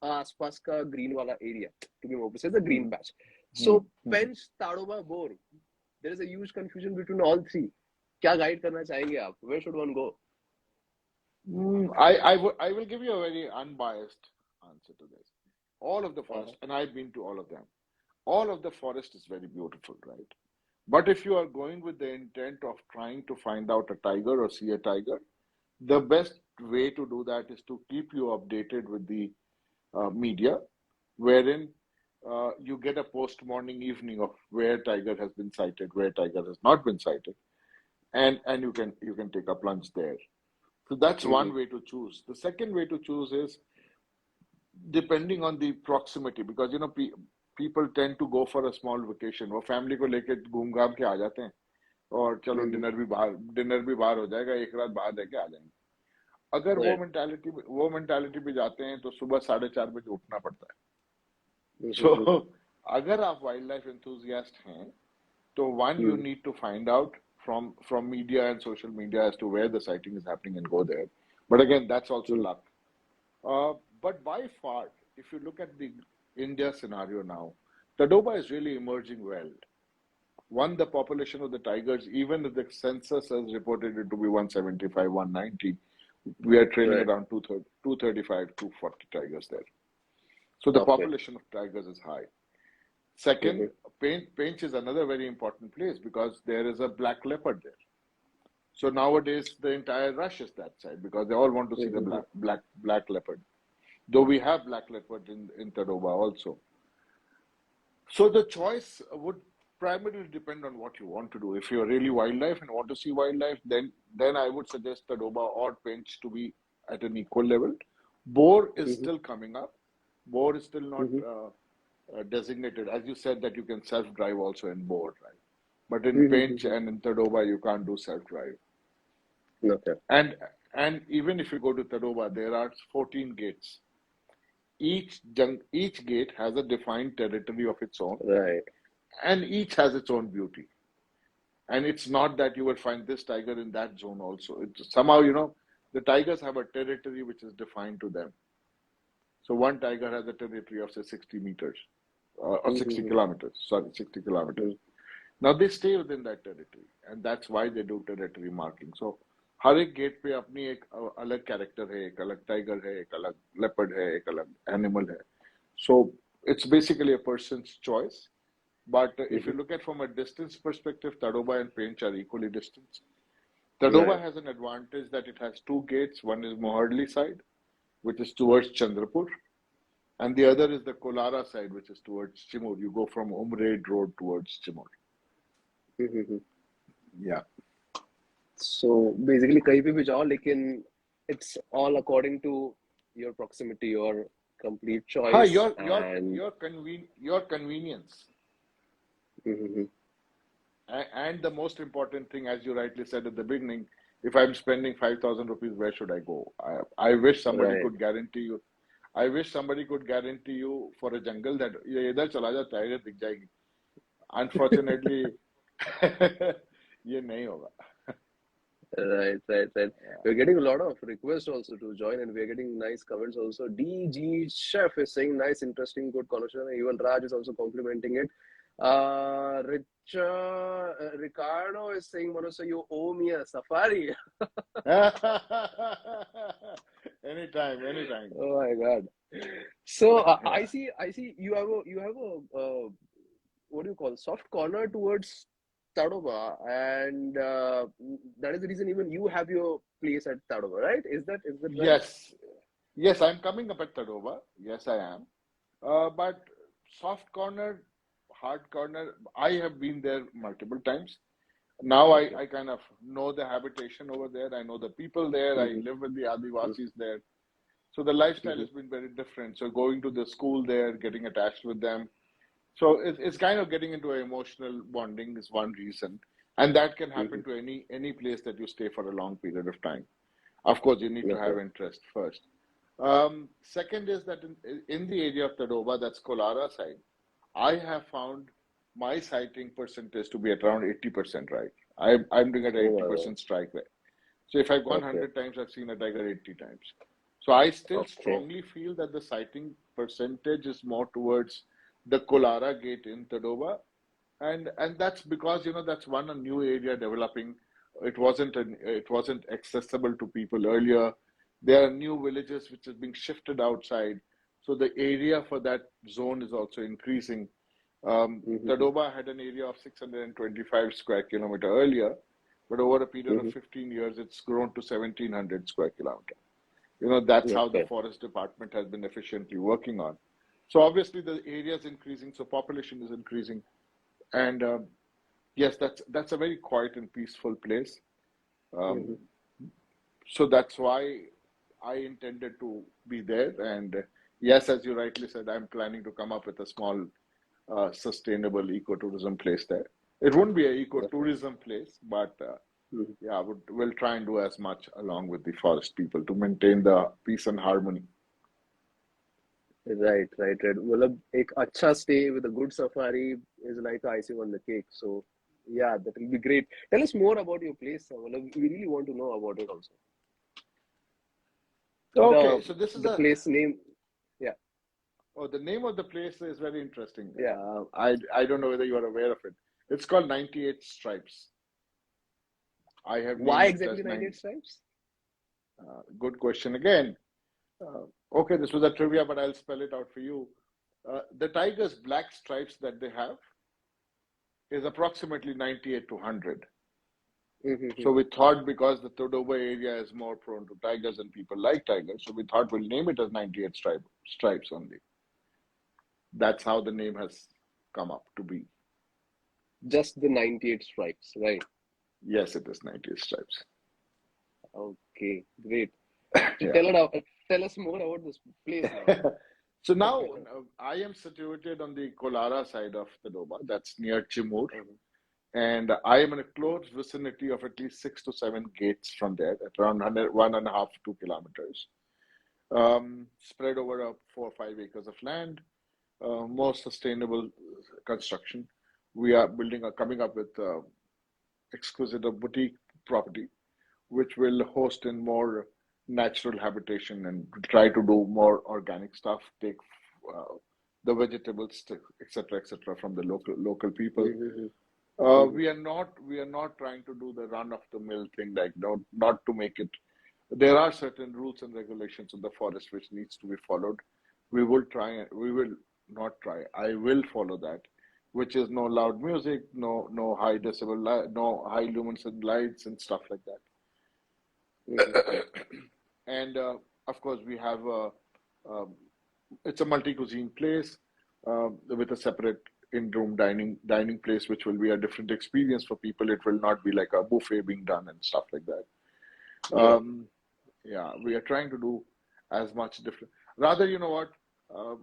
आसपास का green वाला area, to be more precise, the green Hmm. patch. So Hmm. Hmm. Pench, Tadoba, Bor, there is a huge confusion between all three. क्या guide करना चाहेंगे आप? Where should one go? I will give you a very unbiased answer to this. All of the Uh, forest, and I've been to all of them. All of the forest is very beautiful, right? But if you are going with the intent of trying to find out a tiger or see a tiger, the best way to do that is to keep you updated with the media, wherein you get a post morning evening of where tiger has been sighted, where tiger has not been sighted, and you can take a plunge there. So that's mhm. one way to choose. The second way to choose is depending on the proximity, because people tend to go for a small vacation. वो family को लेके घूम घाम के आ जाते हैं और चलो Mhm. डिनर भी बाहर हो जाएगा, एक रात बाहर रह के आ जाएंगे. अगर वो Right. मेंटालिटी पे जाते हैं तो सुबह 4:30 बजे उठना पड़ता है. सो Mhm. अगर आप वाइल्ड लाइफ एंथुजियास्ट हैं तो one you Mhm. need to find out from media and social media as to where the sighting is happening and go there. But again, that's also Mhm. luck. But by far, if you look at the India scenario now, Tadoba is really emerging well. One, the population of the tigers, even if the census has reported it to be 175, 190, we are trailing Right. around 235, 240 tigers there. So the Okay. population of tigers is high. Second, Mhm. Pench is another very important place because there is a black leopard there. So nowadays the entire rush is that side because they all want to see the Mhm. black leopard. Though we have black leopard in Tadoba also. So the choice would primarily depend on what you want to do. If you're really wildlife and want to see wildlife, then I would suggest Tadoba or Pench to be at an equal level. Boar is Mhm. still coming up. Boar is still not Mhm. designated. As you said that you can self-drive also in Boar, right? But in Mhm. Pench Mhm. and in Tadoba, you can't do self-drive. Okay. And and even if you go to Tadoba, there are 14 gates. Each gate has a defined territory of its own, Right. and each has its own beauty. And it's not that you will find this tiger in that zone also. It's somehow, the tigers have a territory which is defined to them. So one tiger has a territory of say 60 meters or 60 Mhm. kilometers. Sorry, 60 kilometers. Mhm. Now they stay within that territory, and that's why they do territory marking. So हर एक gate पे अपनी एक अलग character है, एक अलग tiger है, एक अलग लेपर्ड है, एक अलग एनिमल है. So it's basically a person's choice. But if you Mhm. look at from a distance perspective, Tadoba and Pench are equally distant. Tadoba Right. has an advantage that it has two gates. One is Mohardli side, which is towards Chandrapur, and the other is the Kolara side, which is towards Chimur. You go from Umraid Road towards Chimur. Mhm. Yeah. So basically कहीं पे भी जाओ, लेकिन it's all according to your proximity, your complete Hi, choice, and your convenience. Mhm. And the most important thing, as you rightly said at the beginning, if I'm spending 5,000 rupees, where should I go? I wish somebody Right. could guarantee you. I wish somebody could guarantee you for a jungle that ये इधर चला जा tiger दिख जाएगी. Unfortunately, ये नहीं होगा. Right, right, right. Yeah. We're getting a lot of requests also to join, and we're getting nice comments also. DG Chef is saying nice, interesting, good conversation. Even Raj is also complimenting it. Ricardo is saying, Manosa, you owe me a safari. Anytime, anytime. Oh my God. So Yeah. I see you have a what do you call, soft corner towards Tadoba, and that is the reason even you have your place at Tadoba, right? Is that right? Yes, yes, I'm coming up at Tadoba. Yes, I am. But soft corner, hard corner, I have been there multiple times. Now Okay. I kind of know the habitation over there. I know the people there. I Mm-hmm. live with the Adivasis there. So the lifestyle Mm-hmm. has been very different. So going to the school there, getting attached with them. So it's kind of getting into an emotional bonding is one reason. And that can happen to any place that you stay for a long period of time. Of course, you need Mm-hmm. to have Okay. interest first. Second is that in the area of Tadoba, that's Kolara side, I have found my sighting percentage to be at around 80%, right? I'm doing at Oh my 80% God. strike rate. So if I've gone Okay. 100 times, I've seen a tiger 80 times. So I still Okay. strongly feel that the sighting percentage is more towards the Kolara gate in Tadoba. And that's because, that's one a new area developing. It wasn't accessible to people earlier. There are new villages which is being shifted outside. So the area for that zone is also increasing. Mm-hmm. Tadoba had an area of 625 square kilometer earlier, but over a period of Mm-hmm. 15 years, it's grown to 1700 square kilometer. That's how the Okay. forest department has been efficiently working on. So obviously the area is increasing, so population is increasing, and yes, that's a very quiet and peaceful place. Mm-hmm. Um, so that's why I intended to be there. And yes, as you rightly said, I'm planning to come up with a small sustainable ecotourism place there. It wouldn't be an Okay. ecotourism place, but Mhm. yeah, we'll try and do as much along with the forest people to maintain the peace and harmony. Right, right, right. मतलब एक अच्छा stay with a good safari is like icing on the cake. So yeah, that will be great. Tell us more about your place. मतलब we really want to know about it also. Okay, The so this is the a place name. Yeah, oh, the name of the place is very interesting. yeah. I don't know whether you are aware of it. It's called 98 Stripes. I have Why named it exactly as 98 nine. stripes? Good question again. Okay, this was a trivia, but I'll spell it out for you. The tiger's black stripes that they have is approximately 98 to 100. Mm-hmm. So we thought because the Todoba area is more prone to tigers and people like tigers, so we thought we'll name it as 98 stripes only. That's how the name has come up to be. Just the 98 stripes, right? Yes, it is 98 stripes. Okay, great. So Yeah. tell us more about this place now. So now I am situated on the Kolara side of Tadoba, that's near Chimur, Mhm. and I am in a close vicinity of at least 6 to 7 gates from there, at around 1.5 to 2 kilometers, spread over 4 or 5 acres of land, more sustainable construction. We are coming up with exquisite boutique property, which will host in more natural habitation and try to do more organic stuff, take uh, the vegetables, etc., from the local people. Mm-hmm. We are not trying to do the run of the mill thing, like not to make it. There are certain rules and regulations of the forest which needs to be followed. We will not try. I will follow that, which is no loud music, no high decibel, no high luminescent lights and stuff like Mm-hmm. that. And of course, we have um, it's a multi-cuisine place with a separate in-room dining place, which will be a different experience for people. It will not be like a buffet being done and stuff like that. Yeah. Um, yeah, we are trying to do as much different. Rather, you know what? Uh,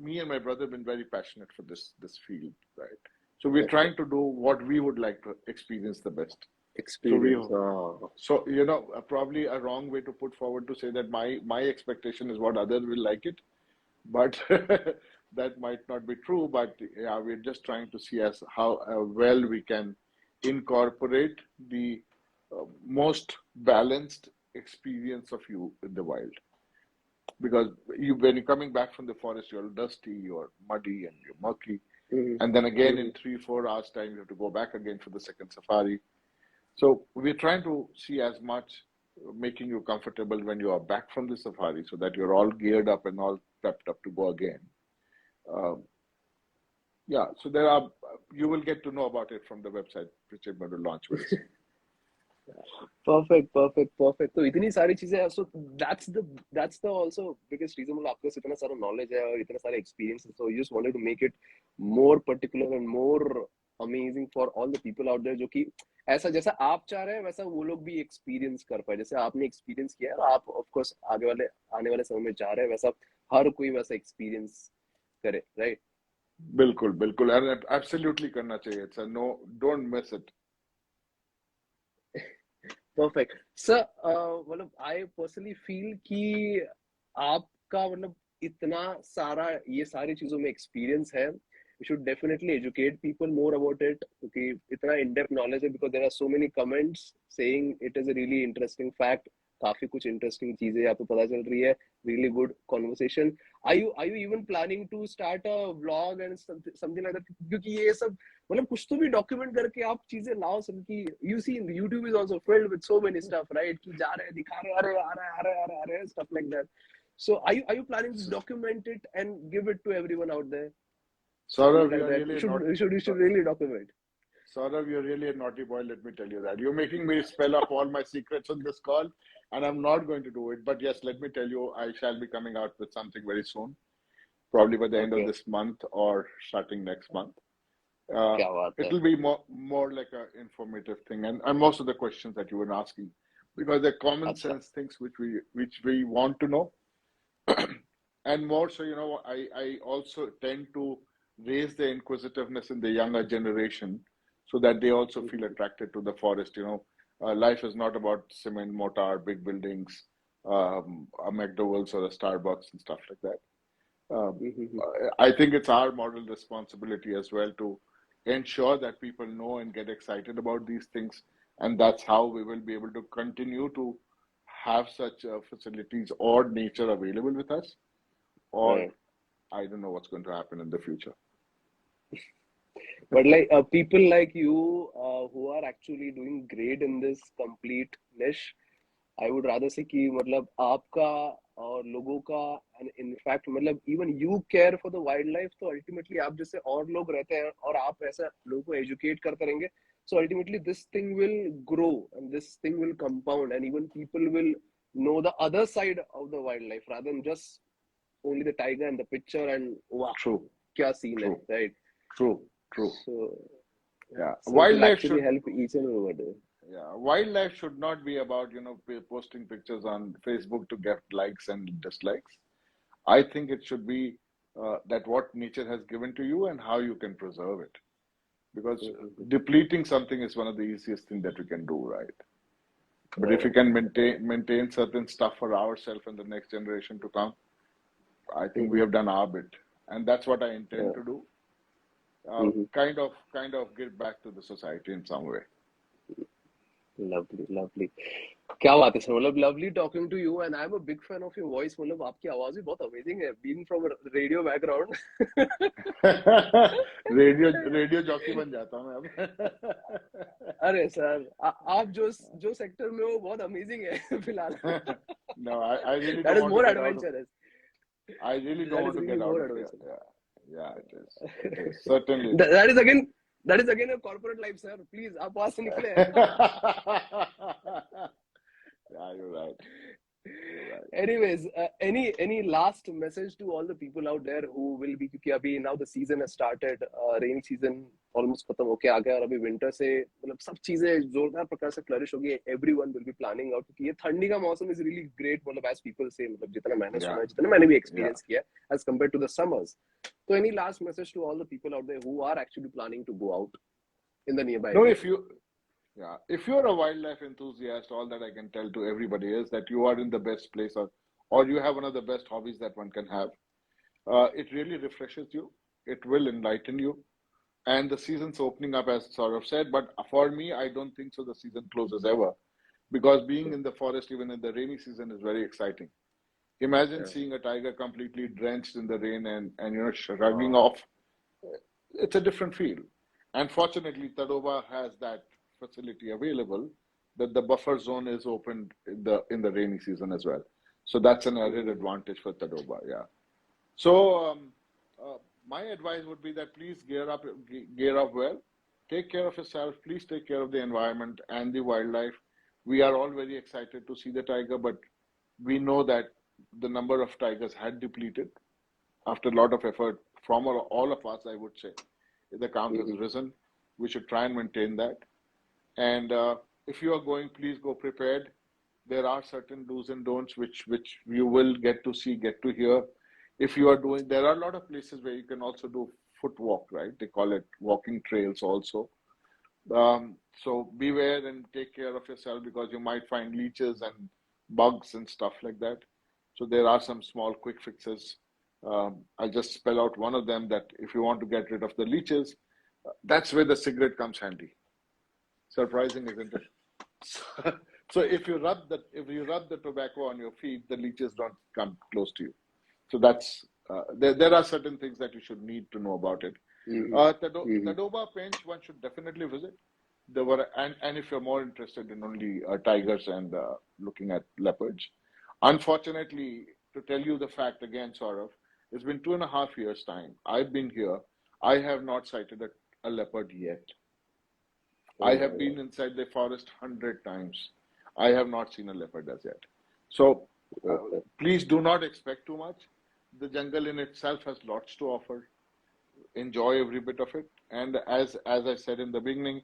Me and my brother have been very passionate for this field, right? So we're Okay. trying to do what we would like to experience the best. So we, Experience. Oh. so probably a wrong way to put forward to say that my expectation is what others will like it, but that might not be true. But yeah, we're just trying to see as how well we can incorporate the most balanced experience of you in the wild. Because when you're coming back from the forest, you're dusty, you're muddy, and you're murky. And then Mm-hmm. again, Mm-hmm. in 3 4 hours time, you have to go back again for the second safari. So we're trying to see as much making you comfortable when you are back from the safari, so that you're all geared up and all prepped up to go again. Um, yeah, so you will get to know about it from the website, which I'm going to launch very soon. Perfect, perfect, perfect. तो इतनी सारी चीजें हैं. So that's the also biggest reason मतलब आपके पास इतना सारा knowledge है और इतना सारे experience है. So you just wanted to make it more particular and more amazing for all the people out there जो कि ऐसा जैसा आप चाह रहे हैं वैसा वो लोग भी experience कर पाए. जैसे आपने experience किया है और आप of course आने वाले समय में चाह रहे हैं वैसा हर कोई वैसा experience करे, right? बिल्कुल बिल्कुल एब्सोल्युटली करना चाहिए. It's no, don't miss it. Perfect. Sir, मतलब I personally feel कि आपका मतलब इतना सारा ये सारी चीजों में एक्सपीरियंस है, you should definitely educate people more about it क्योंकि इतना in depth knowledge है, because there are so many comments saying it is a really interesting fact. काफी कुछ इंटरेस्टिंग चीजें यहाँ पे पता चल रही है. Really good conversation. Are you even planning to start a vlog and something like that? क्योंकि ये सब मतलब कुछ तो भी डॉक्यूमेंट करके आप चीजें लाओ सब की. You see YouTube is also filled with so many stuff, right? कि जा रहे हैं दिखा रहे हैं, अरे आ रहे हैं stuff like that. So are you planning to document it and give it to everyone out there? Something Saurabh, like you're that. really You a should not. you should you should really document. Saurabh, you're really a naughty boy. Let me tell you that. You're making me spell up all my secrets on this call, and I'm not going to do it. But yes, let me tell you, I shall be coming out with something very soon, probably by the end of Okay. this month or starting next month. Uh, क्या बात है. it'll be more like an informative thing, and most of the questions that you were asking, because they're common अच्छा. sense things which we want to know, and more so, I also tend to raise the inquisitiveness in the younger generation, so that they also feel attracted to the forest. Life is not about cement, mortar, big buildings, a McDonald's or a Starbucks and stuff like that. Um, I think it's our moral responsibility as well to ensure that people know and get excited about these things, and that's how we will be able to continue to have such facilities or nature available with us, or Right. I don't know what's going to happen in the future. But like people like you who are actually doing great in this complete niche, I would rather say कि मतलब आपका और लोगों का, and in fact मतलब even you care for the wildlife, तो ultimately आप जैसे और लोग रहते हैं और आप ऐसे लोगों को educate करते रहेंगे, so ultimately this thing will grow and this thing will compound and even people will know the other side of the wildlife rather than just only the tiger and the picture and wow True, क्या scene है, true, right? true, true. So Yeah, so it will actually help each and everybody. wildlife should not be about posting pictures on Facebook to get likes and dislikes. I think it should be that what nature has given to you and how you can preserve it. Because depleting something is one of the easiest things that we can do, right? But if we can maintain certain stuff for ourselves and the next generation to come, I think we have done our bit, and that's what I intend to do. Kind of give back to the society in some way. Lovely, lovely. क्या बात है sir, मतलब lovely talking to you and I'm a big fan of your voice. मतलब आपकी आवाज भी बहुत amazing है, being from a radio background. Radio jockey बन जाता हूँ मैं अब. अरे सर आप जो सेक्टर में हो बहुत अमेजिंग है फिलहाल. No, I really That don't is want to more get out of. adventurous. I really don't That want is to really get out more of here. adventurous. Yeah, it is. It is. Certainly it is. That is again a corporate life, sir. Please आप वहां से निकले. Yeah, you're right. Anyways, any last message to all the people out there who will be, क्योंकि अभी now the season has started, rainy season almost खत्म होके आ गया और अभी winter से मतलब सब चीजें जोरदार प्रकार से flourish होगी. Everyone will be planning out क्योंकि ये ठंडी का मौसम is really great, मतलब as people say, मतलब जितना मैंने सुना है, जितना मैंने भी experience किया as compared to the summers. So any last message to all the people out there who are actually planning to go out in the nearby No, area? if you're a wildlife enthusiast, all that I can tell to everybody is that you are in the best place, or you have one of the best hobbies that one can have. It really refreshes you. It will enlighten you. And the season's opening up, as Saurabh said. But for me, I don't think so the season closes ever. Because being in the forest, even in the rainy season, is very exciting. Imagine seeing a tiger completely drenched in the rain and shrugging off. It's a different feel. And fortunately, Tadoba has that facility available, that the buffer zone is opened in the rainy season as well. So that's an added advantage for Tadoba. Yeah. So my advice would be that please gear up well. Take care of yourself. Please take care of the environment and the wildlife. We are all very excited to see the tiger, but we know that the number of tigers had depleted after a lot of effort from all of us, I would say. The count has risen. We should try and maintain that. And if you are going, please go prepared. There are certain do's and don'ts which you will get to see, get to hear. If you are doing, there are a lot of places where you can also do foot walk, right? They call it walking trails also. So beware and take care of yourself because you might find leeches and bugs and stuff like that. So there are some small quick fixes. I'll just spell out one of them, that if you want to get rid of the leeches, that's where the cigarette comes handy. Surprising, isn't it? So, so if you rub the tobacco on your feet, the leeches don't come close to you. So that's there are certain things that you should need to know about it. Tadoba Pinch, one should definitely visit. There were and if you're more interested in only tigers and looking at leopards, unfortunately, to tell you the fact again, Saurav, it's been 2.5 years time. I've been here. I have not sighted a leopard yet. I Oh my have God. been inside the forest 100 times. I have not seen a leopard as yet. So Okay. please do not expect too much. The jungle in itself has lots to offer. Enjoy every bit of it. And as I said in the beginning,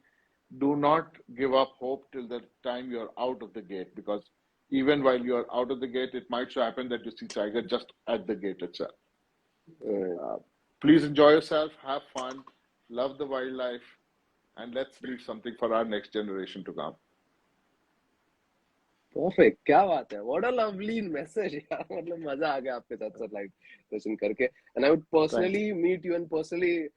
do not give up hope till the time you're out of the gate, because even while you're out of the gate, it might so happen that you see tiger just at the gate itself. Alright. Uh, Please enjoy yourself, have fun, love the wildlife, and let's leave something for our next generation to come. Perfect. क्या बात है? What a lovely message यार. मतलब मजा आ गया आपके साथ साथ लाइव सेशन करके. And I would Thank personally meet you and personally,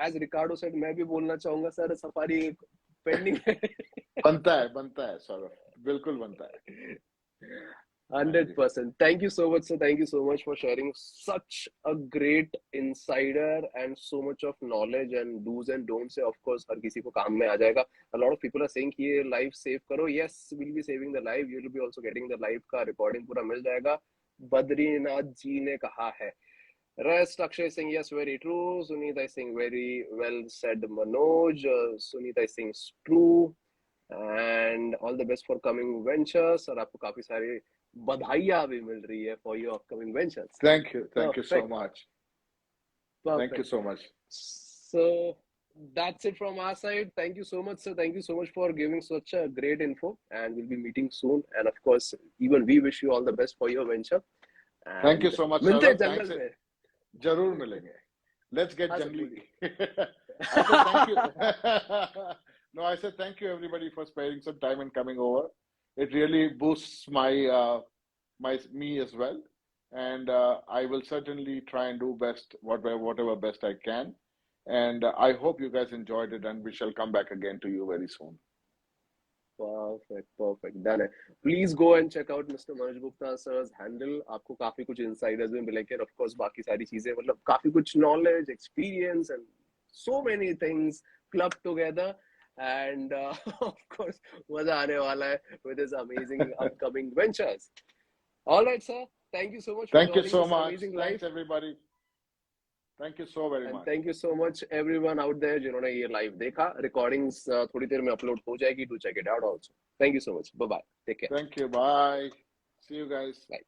as Ricardo said, मैं भी बोलना चाहूंगा सर सफारी पेंडिंग है. बनता है सौरभ, बिल्कुल बनता है. हाँ जी. 100%. Thank you so much, sir. Thank you so much for sharing such a great insider and so much of knowledge and do's and don'ts. Of course, हर किसी को काम में आ जाएगा. A lot of people are saying कि ये live save करो. Yes, we'll be saving the live. You will be also getting the live का recording पूरा मिल जाएगा. बद्रीनाथ जी ने कहा है. Rest, Akshay is saying yes, very true. Sunita is saying very well said, Manoj. Sunita is saying it's true. And all the best for coming ventures. और आपको काफी सारी बधाइयाँ भी मिल रही है for your upcoming ventures. Thank you so Perfect. much. Thank you Perfect. so much. So that's it from our side. Thank you so much, sir. Thank you so much for giving such a great info. And we'll be meeting soon. And of course, even we wish you all the best for your venture. Thank you And so much, मिलते हैं Saurabh. जंगल Thanks. में. जरूर मिलेंगे. Let's get हाँ sir jungly. पूरी. I said thank you. No, I said thank you everybody for sparing some time and coming over. It really boosts me as well, and I will certainly try and do whatever best I can. And I hope you guys enjoyed it, and we shall come back again to you very soon. Perfect. Done है. Please go and check out Mr. Manoj Gupta sir's handle. आपको काफी कुछ insiders भी मिलेंगे. Of course, बाकी सारी चीजें मतलब काफी कुछ knowledge, experience, and so many things clubbed together. And of course, मजा आने वाला है with his amazing upcoming ventures. All right, sir. Thank you so much for Thank you joining so this much. amazing Thanks live. everybody. Thank you so very And much. thank you so much everyone out there जिन्होंने ये live देखा. Recordings थोड़ी देर में upload हो जाएगी. Do check it out also. Thank you so much. Bye bye. Take care. Thank you. Bye. See you guys. Bye.